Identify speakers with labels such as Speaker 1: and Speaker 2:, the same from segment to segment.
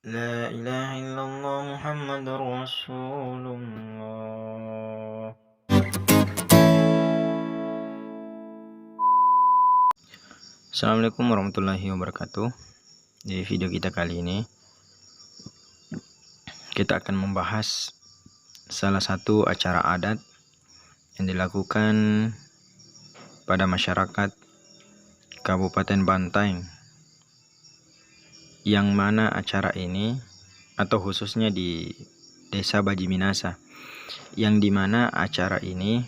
Speaker 1: لا إله إلا الله محمد رسول الله. Assalamualaikum warahmatullahi wabarakatuh. Di video kita kali ini kita akan membahas salah satu acara adat yang dilakukan pada masyarakat Kabupaten Bantaeng, yang mana acara ini atau khususnya di Desa Baji Minasa, yang dimana acara ini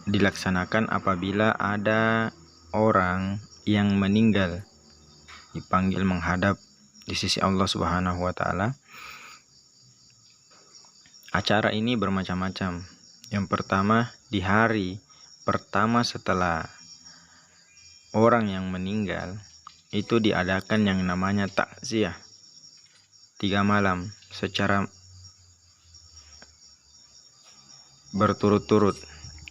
Speaker 1: dilaksanakan apabila ada orang yang meninggal dipanggil menghadap di sisi Allah Subhanahu wa taala. Acara ini bermacam-macam. Yang pertama, di hari pertama setelah orang yang meninggal itu diadakan yang namanya takziah 3 malam secara berturut-turut.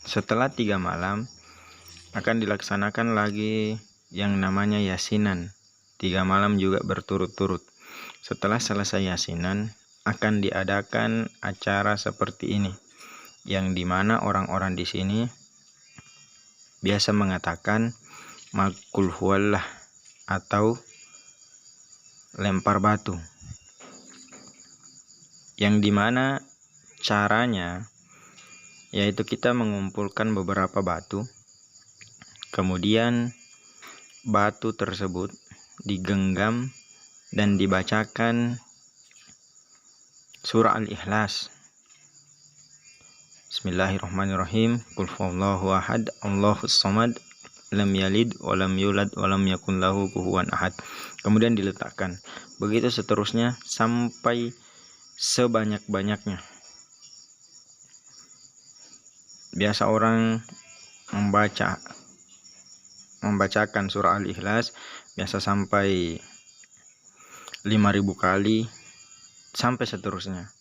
Speaker 1: Setelah 3 malam akan dilaksanakan lagi yang namanya yasinan 3 malam juga berturut-turut. Setelah selesai yasinan akan diadakan acara seperti ini, yang dimana orang-orang di sini biasa mengatakan makul huwallah atau lempar batu, yang dimana caranya yaitu kita mengumpulkan beberapa batu, kemudian batu tersebut digenggam dan dibacakan surah Al-Ikhlas. Bismillahirrahmanirrahim. Qul huwallahu ahad, Allahus samad, lam yalid wa lam yulad wa lam yakun lahu kufuwan ahad. Kemudian diletakkan. Begitu seterusnya sampai sebanyak-banyaknya. Biasa orang membacakan surah Al-Ikhlas biasa sampai 5.000 kali sampai seterusnya.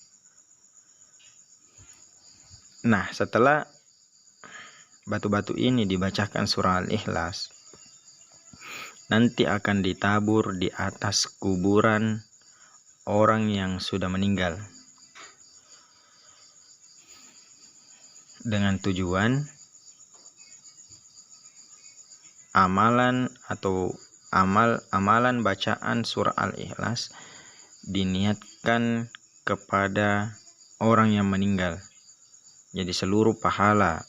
Speaker 1: Nah, setelah batu-batu ini dibacakan surah Al-Ikhlas, nanti akan ditabur di atas kuburan orang yang sudah meninggal, dengan tujuan amalan atau amalan bacaan surah Al-Ikhlas diniatkan kepada orang yang meninggal. Jadi seluruh pahala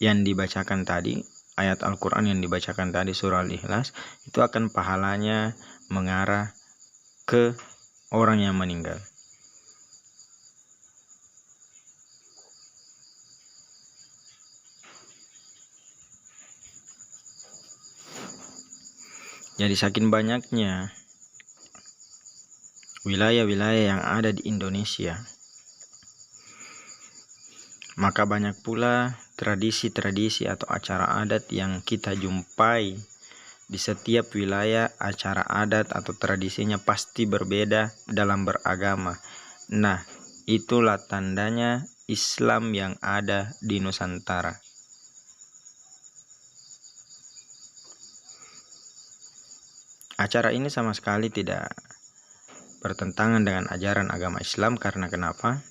Speaker 1: yang dibacakan tadi, ayat Al-Quran yang dibacakan tadi surah Al-Ikhlas, itu akan pahalanya mengarah ke orang yang meninggal. Jadi saking banyaknya wilayah-wilayah yang ada di Indonesia, maka banyak pula tradisi-tradisi atau acara adat yang kita jumpai di setiap wilayah. Acara adat atau tradisinya pasti berbeda dalam beragama. Nah, itulah tandanya Islam yang ada di Nusantara. Acara ini sama sekali tidak bertentangan dengan ajaran agama Islam. Karena kenapa?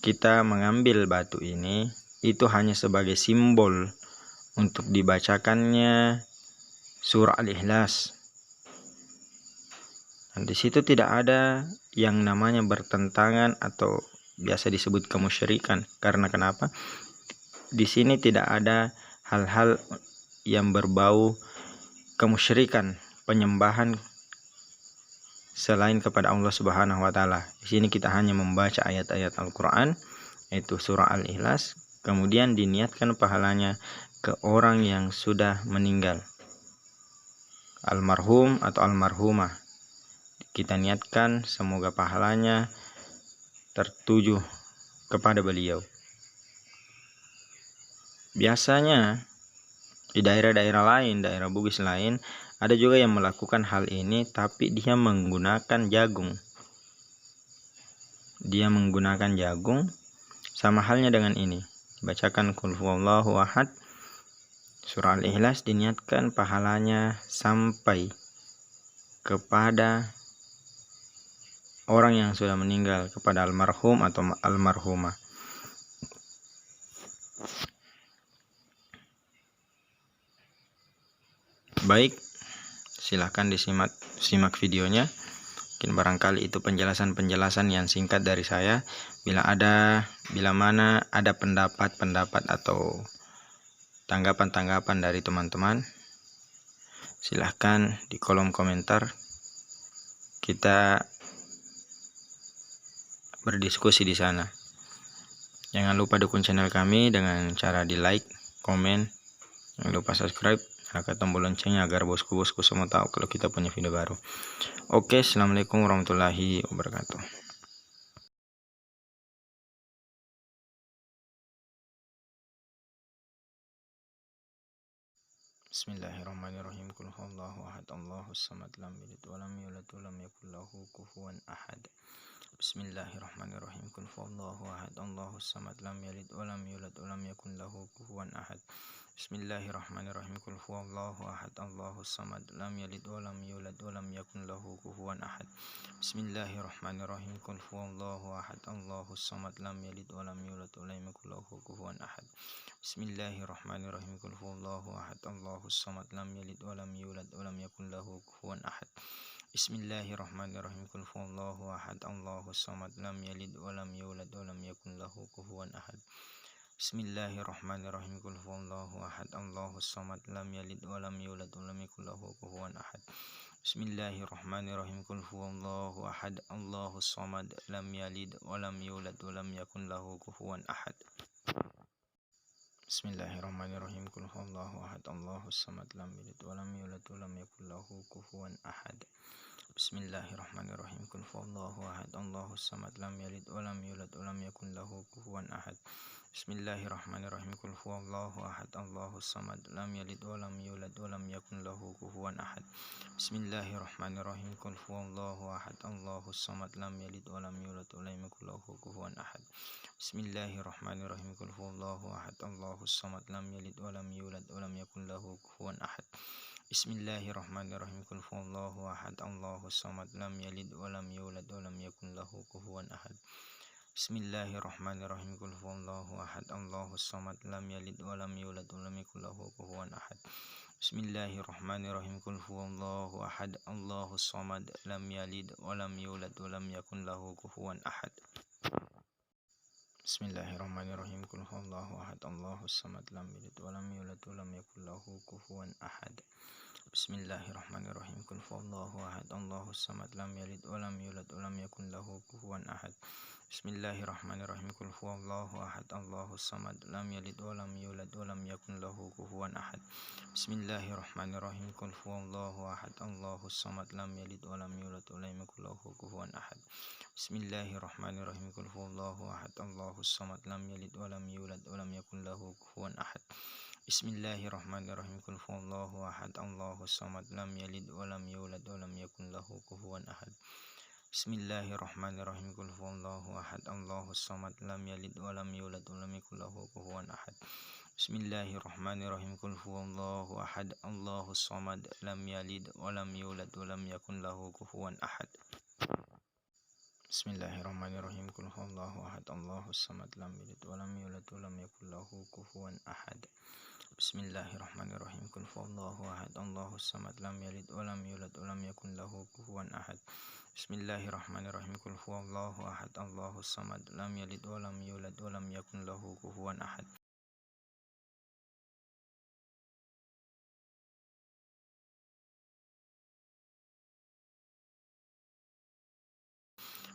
Speaker 1: Kita mengambil batu ini itu hanya sebagai simbol untuk dibacakannya surah Al-Ikhlas. Dan di situ tidak ada yang namanya bertentangan atau biasa disebut kemusyrikan. Karena kenapa? Di sini tidak ada hal-hal yang berbau kemusyrikan, penyembahan selain kepada Allah Subhanahu wa taala. Di sini kita hanya membaca ayat-ayat Al-Qur'an, yaitu surah Al-Ikhlas, kemudian diniatkan pahalanya ke orang yang sudah meninggal, almarhum atau almarhumah. Kita niatkan semoga pahalanya tertuju kepada beliau. Biasanya di daerah-daerah lain, daerah Bugis lain, ada juga yang melakukan hal ini, tapi dia menggunakan jagung. Dia menggunakan jagung, sama halnya dengan ini. Bacakan Qul huwallahu ahad, Surah Al-Ikhlas diniatkan pahalanya sampai kepada orang yang sudah meninggal, kepada almarhum atau almarhumah. Baik, silahkan simak videonya. Mungkin barangkali itu penjelasan yang singkat dari saya. Bila mana ada pendapat atau tanggapan dari teman-teman, silahkan di kolom komentar. Kita berdiskusi di sana. Jangan lupa dukung channel kami dengan cara di like, komen, jangan lupa subscribe, nyalakan tombol loncengnya agar bosku-bosku semua tahu kalau kita punya video baru. Oke, assalamualaikum warahmatullahi wabarakatuh. Bismillahirrahmanirrahim. Qul huwallahu ahad, Allahus samad, lam yalid wa lam yulad wa lam yakul lahu kufuwan ahad. Bismillahirrahmanirrahim. Qul huwallahu ahad, Allahus samad, lam yalid wa lam yulad wa lam yakul lahu kufuwan ahad. Bismillahirrahmanirrahim. Qul huwallahu ahad, Allahus samad, lam yalid wa lam yulad wa lam yakul lahu kufuwan ahad. Bismillahirrahmanirrahim. Qul huwallahu ahad, Allahus samad, lam yalid wa lam yulad wa lam yakul lahu kufuwan ahad. Bismillahirrahmanirrahim. Qul huwallahu ahad, Allahus samad, lam yalid wa lam yulad wa lam yakul lahu kufuwan ahad. Bismillahirrahmanirrahim. Qul huwallahu ahad, Allahus samad, lam yalid wa lam yulad wa lam yakul lahu kufuwan ahad. Bismillahirrahmanirrahim. Qul huwallahu ahad, Allahus samad, lam yalid wa lam yulad wa lam yakul lahu kufuwan ahad. Bismillahirrahmanirrahim. Qul huwallahu ahad, Allahus samad, lam yalid wa lam yulad wa lam yakul lahu kufuwan ahad. Bismillahirrahmanirrahim. Qul huwallahu ahad, Allahus samad, lam yalid wa lam yulad wa lam yakul lahu kufuwan ahad. Bismillahirrahmanirrahim. Qul huwallahu ahad, Allahus samad, lam yalid wa lam yulad wa lam yakul lahu kufuwan ahad. Bismillahirrahmanirrahim. Qul huwallahu ahad, Allahus samad, lam yalid wa lam yulad wa lam yakul lahu kufuwan ahad. Bismillahirrahmanirrahim. Qul huwallahu ahad, Allahus samad, lam yalid wa lam yulad wa lam yakul lahu kufuwan ahad. Bismillahirrahmanirrahim. Qul huwallahu ahad, Allahus samad, lam yalid wa lam yulad wa lam yakul lahu kufuwan ahad. Bismillahirrahmanirrahim. Qul huwallahu ahad, Allahus samad, lam yalid wa lam yulad wa lam yakul lahu kufuwan ahad. Bismillahirrahmanirrahim. Qul huwallahu ahad, Allahus samad, lam yalid wa lam yulad wa lam yakul lahu kufuwan ahad. Bismillahirrahmanirrahim. Qul huwallahu ahad, Allahus samad, lam yalid wa lam yulad wa lam yakul lahu kufuwan ahad. Bismillahirrahmanirrahim. Qul huwallahu ahad, Allahus samad, lam yalid wa lam yulad wa lam yakul lahu kufuwan ahad. Bismillahirrahmanirrahim. Qul huwallahu ahad, Allahus samad, lam yalid wa lam yulad wa lam yakul lahu kufuwan ahad. Bismillahirrahmanirrahim. Qul huwallahu ahad, Allahus samad, lam yalid wa lam yulad wa lam yakul lahu kufuwan ahad. Bismillahirrahmanirrahim. Qul huwallahu ahad, Allahus samad, lam yalid wa lam yulad wa lam yakul lahu kufuwan ahad. Bismillahirrahmanirrahim. Qul huwallahu ahad, Allahus samad, lam yalid wa lam yulad wa lam yakul lahu kufuwan ahad. Bismillahirrahmanirrahim. Qul huwallahu ahad, Allahus samad, lam yalid wa lam yulad wa lam yakul lahu kufuwan ahad. Bismillahirrahmanirrahim. Qul huwallahu ahad, Allahus samad, lam yalid wa lam yulad wa lam yakul lahu kufuwan ahad. Bismillahirrahmanirrahim. Qul huwallahu ahad, Allahus samad, lam yalid wa lam yulad wa lam yakul lahu kufuwan ahad. Bismillahirrahmanirrahim. Qul huwallahu ahad, Allahus samad, lam yalid wa lam yulad wa lam yakul lahu kufuwan ahad. Bismillahirrahmanirrahim. Qul huwallahu ahad, Allahus samad, lam yalid wa lam yulad wa lam yakul lahu kufuwan ahad. Bismillahirrahmanirrahim. Qul huwallahu ahad, Allahus samad, lam yalid wa lam yulad wa lam yakul lahu kufuwan ahad.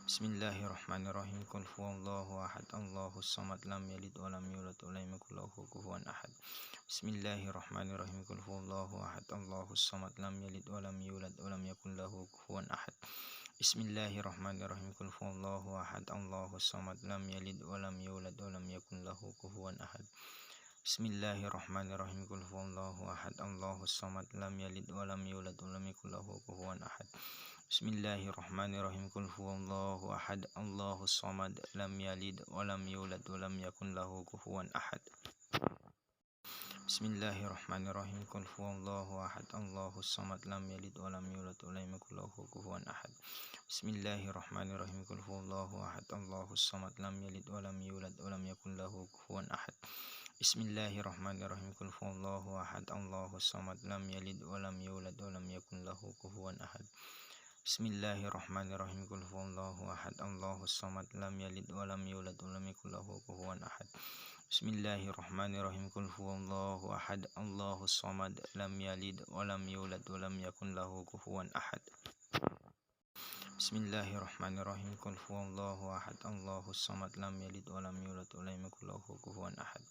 Speaker 1: Bismillahirrahmanirrahim. Qul huwallahu ahad, Allahus samad, lam yalid wa lam yulad wa lam yakul lahu kufuwan ahad. Bismillahirrahmanirrahim. Qul huwallahu ahad, Allahus samad, lam yalid wa lam yulad wa lam yakul lahu kufuwan ahad. Bismillahirrahmanirrahim. Qul huwallahu ahad, Allahus samad, lam yalid wa lam yulad wa lam yakul lahu kufuwan ahad. Bismillahirrahmanirrahim. Qul huwallahu ahad, Allahus samad, lam yalid wa lam yulad wa lam yakul lahu kufuwan ahad. Bismillahirrahmanirrahim. Qul huwallahu ahad, Allahus samad, lam yalid wa lam yulad wa lam yakul lahu kufuwan ahad. Bismillahirrahmanirrahim. Qul huwallahu ahad, Allahus samad, lam yalid wa lam yulad wa lam yakul lahu kufuwan ahad. Bismillahirrahmanirrahim. Qul huwallahu ahad, Allahus samad, lam yalid wa lam yulad wa lam yakul lahu kufuwan ahad. Bismillahirrahmanirrahim. Qul huwallahu ahad, Allahus samad, lam yalid wa lam yulad wa lam yakul lahu kufuwan ahad. Bismillahirrahmanirrahim. Qul huwallahu ahad, Allahus samad, lam yalid wa lam yulad wa lam yakul lahu kufuwan ahad. Bismillahirrahmanirrahim. Qul huwallahu ahad, Allahus samad, lam yalid wa lam yulad wa lam yakun lahu kufuwan ahad. Bismillahirrahmanirrahim. Qul huwallahu ahad, Allahus samad, lam yalid wa lam yulad wa lam yakul lahu kufuwan ahad.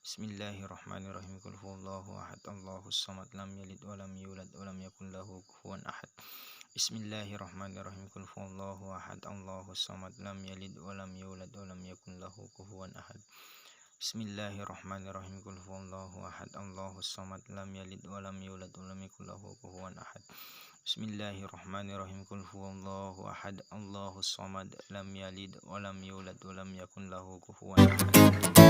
Speaker 1: Bismillahirrahmanirrahim. Qul huwallahu ahad, Allahus samad, lam yalid wa lam yulad wa lam yakul lahu kufuwan ahad. Bismillahirrahmanirrahim. Qul huwallahu ahad, Allahus samad, lam yalid wa lam yulad wa lam yakun lahu kufuwan ahad. Bismillahirrahmanirrahim. Qul huwallahu ahad, Allahus samad, lam yalid wa lam yulad wa lam yakul lahu kufuwan ahad. Bismillahirrahmanirrahim. Qul huwallahu ahad, Allahus samad, lam yalid wa lam yulad wa lam yakun lahu kufuwan ahad.